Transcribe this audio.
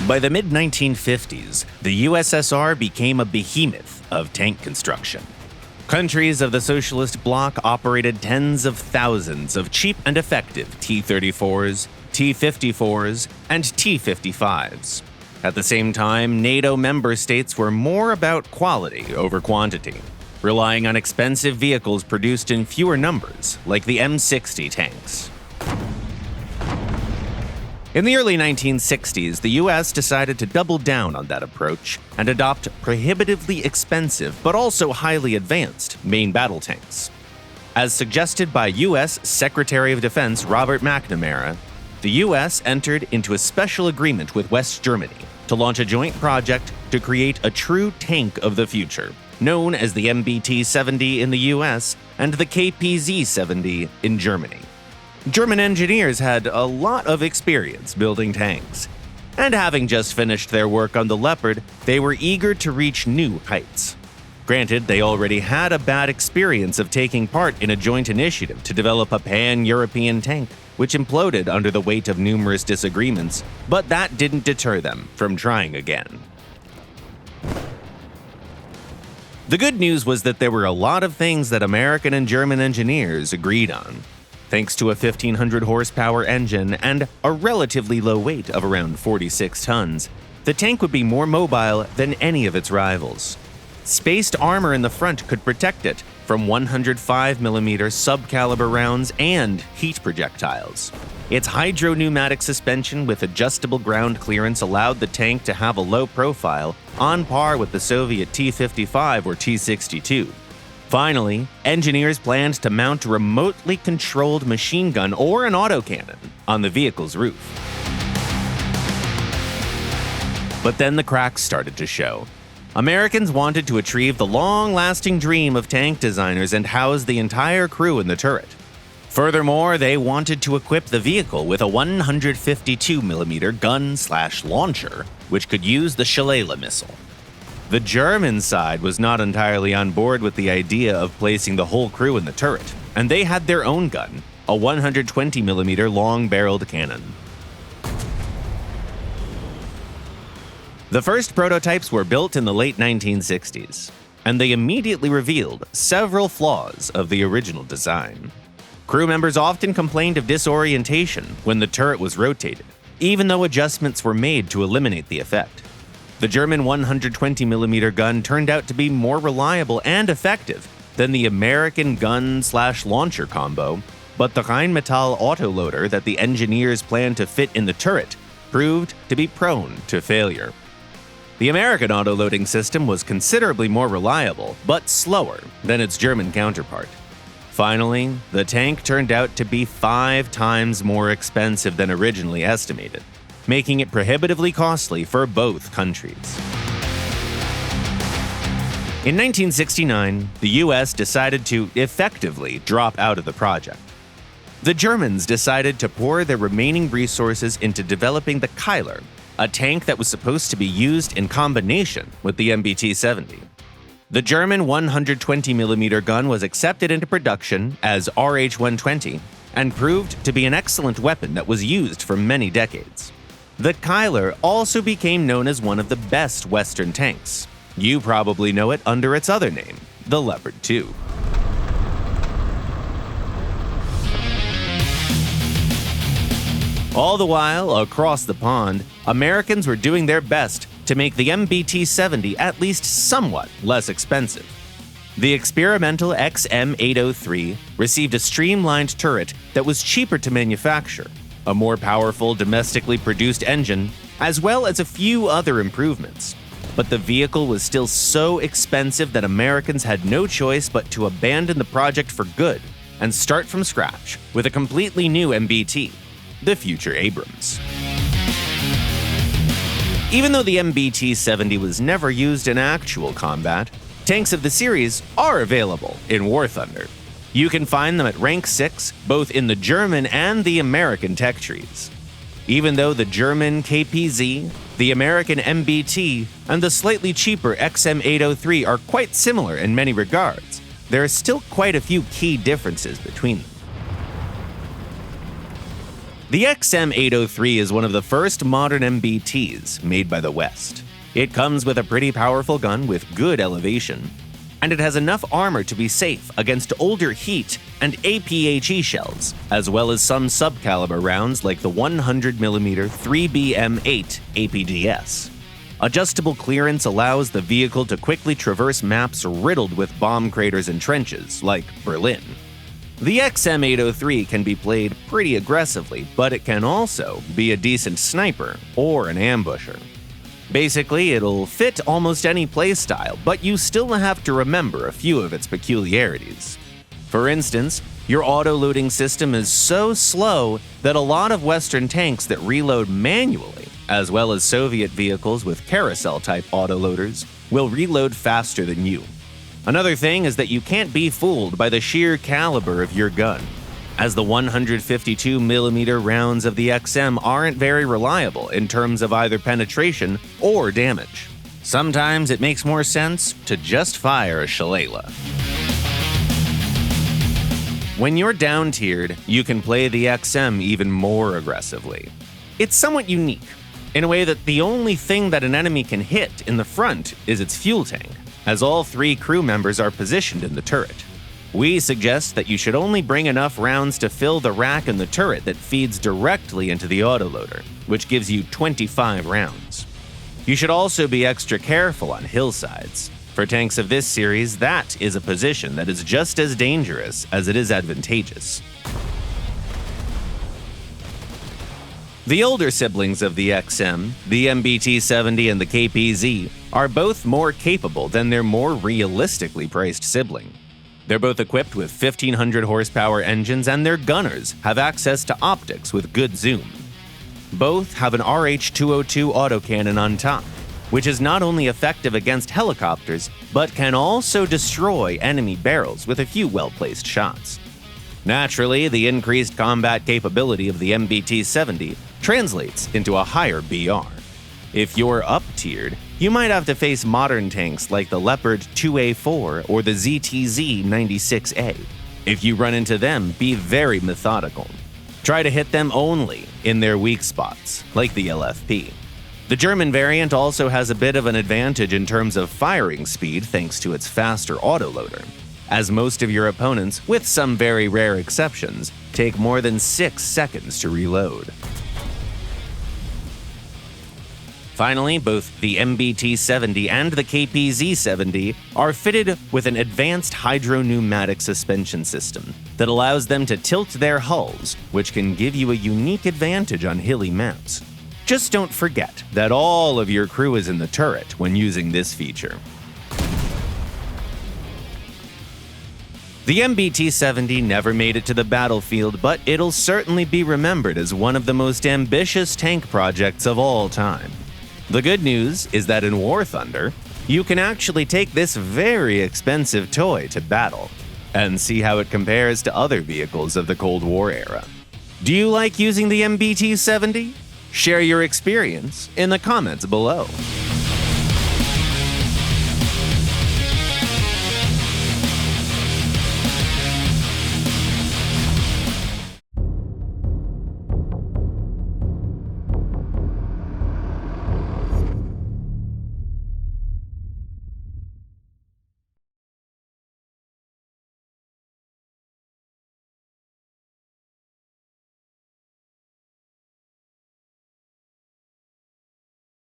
By the mid-1950s, the USSR became a behemoth of tank construction. Countries of the socialist bloc operated tens of thousands of cheap and effective T-34s, T-54s, and T-55s. At the same time, NATO member states were more about quality over quantity, relying on expensive vehicles produced in fewer numbers, like the M60 tanks. In the early 1960s, the US decided to double down on that approach and adopt prohibitively expensive but also highly advanced main battle tanks. As suggested by US Secretary of Defense Robert McNamara, the US entered into a special agreement with West Germany to launch a joint project to create a true tank of the future, known as the MBT-70 in the US and the KPZ-70 in Germany. German engineers had a lot of experience building tanks, and having just finished their work on the Leopard, they were eager to reach new heights. Granted, they already had a bad experience of taking part in a joint initiative to develop a pan-European tank, which imploded under the weight of numerous disagreements, but that didn't deter them from trying again. The good news was that there were a lot of things that American and German engineers agreed on. Thanks to a 1,500 horsepower engine and a relatively low weight of around 46 tons, the tank would be more mobile than any of its rivals. Spaced armor in the front could protect it from 105mm sub-caliber rounds and heat projectiles. Its hydro-pneumatic suspension with adjustable ground clearance allowed the tank to have a low profile, on par with the Soviet T-55 or T-62. Finally, engineers planned to mount a remotely controlled machine gun or an autocannon on the vehicle's roof. But then the cracks started to show. Americans wanted to achieve the long-lasting dream of tank designers and house the entire crew in the turret. Furthermore, they wanted to equip the vehicle with a 152mm gun/launcher, which could use the Shalala missile. The German side was not entirely on board with the idea of placing the whole crew in the turret, and they had their own gun, a 120mm long-barreled cannon. The first prototypes were built in the late 1960s, and they immediately revealed several flaws of the original design. Crew members often complained of disorientation when the turret was rotated, even though adjustments were made to eliminate the effect. The German 120mm gun turned out to be more reliable and effective than the American gun/launcher combo, but the Rheinmetall autoloader that the engineers planned to fit in the turret proved to be prone to failure. The American autoloading system was considerably more reliable, but slower than its German counterpart. Finally, the tank turned out to be 5 times more expensive than originally estimated, making it prohibitively costly for both countries. In 1969, the US decided to effectively drop out of the project. The Germans decided to pour their remaining resources into developing the Keiler, a tank that was supposed to be used in combination with the MBT-70. The German 120mm gun was accepted into production as RH-120 and proved to be an excellent weapon that was used for many decades. The Keiler also became known as one of the best Western tanks. You probably know it under its other name, the Leopard 2. All the while, across the pond, Americans were doing their best to make the MBT-70 at least somewhat less expensive. The experimental XM803 received a streamlined turret that was cheaper to manufacture, a more powerful domestically produced engine, as well as a few other improvements. But the vehicle was still so expensive that Americans had no choice but to abandon the project for good and start from scratch with a completely new MBT, the future Abrams. Even though the MBT-70 was never used in actual combat, tanks of the series are available in War Thunder. You can find them at Rank 6, both in the German and the American tech trees. Even though the German KPZ, the American MBT, and the slightly cheaper XM803 are quite similar in many regards, there are still quite a few key differences between them. The XM803 is one of the first modern MBTs made by the West. It comes with a pretty powerful gun with good elevation, and it has enough armor to be safe against older heat and APHE shells, as well as some subcaliber rounds like the 100mm 3BM8 APDS. Adjustable clearance allows the vehicle to quickly traverse maps riddled with bomb craters and trenches, like Berlin. The XM803 can be played pretty aggressively, but it can also be a decent sniper or an ambusher. Basically, it'll fit almost any playstyle, but you still have to remember a few of its peculiarities. For instance, your auto-loading system is so slow that a lot of Western tanks that reload manually, as well as Soviet vehicles with carousel-type autoloaders, will reload faster than you. Another thing is that you can't be fooled by the sheer caliber of your gun, as the 152mm rounds of the XM aren't very reliable in terms of either penetration or damage. Sometimes it makes more sense to just fire a shillelagh. When you're down-tiered, you can play the XM even more aggressively. It's somewhat unique, in a way that the only thing that an enemy can hit in the front is its fuel tank, as all 3 crew members are positioned in the turret. We suggest that you should only bring enough rounds to fill the rack in the turret that feeds directly into the autoloader, which gives you 25 rounds. You should also be extra careful on hillsides. For tanks of this series, that is a position that is just as dangerous as it is advantageous. The older siblings of the XM, the MBT-70 and the KPZ, are both more capable than their more realistically priced sibling. They're both equipped with 1500 horsepower engines, and their gunners have access to optics with good zoom. Both have an RH-202 autocannon on top, which is not only effective against helicopters, but can also destroy enemy barrels with a few well-placed shots. Naturally, the increased combat capability of the MBT-70 translates into a higher BR. If you're up-tiered, you might have to face modern tanks like the Leopard 2A4 or the ZTZ-96A. If you run into them, be very methodical. Try to hit them only in their weak spots, like the LFP. The German variant also has a bit of an advantage in terms of firing speed thanks to its faster autoloader, as most of your opponents, with some very rare exceptions, take more than 6 seconds to reload. Finally, both the MBT-70 and the KPZ-70 are fitted with an advanced hydro-pneumatic suspension system that allows them to tilt their hulls, which can give you a unique advantage on hilly maps. Just don't forget that all of your crew is in the turret when using this feature. The MBT-70 never made it to the battlefield, but it'll certainly be remembered as one of the most ambitious tank projects of all time. The good news is that in War Thunder, you can actually take this very expensive toy to battle and see how it compares to other vehicles of the Cold War era. Do you like using the MBT-70? Share your experience in the comments below.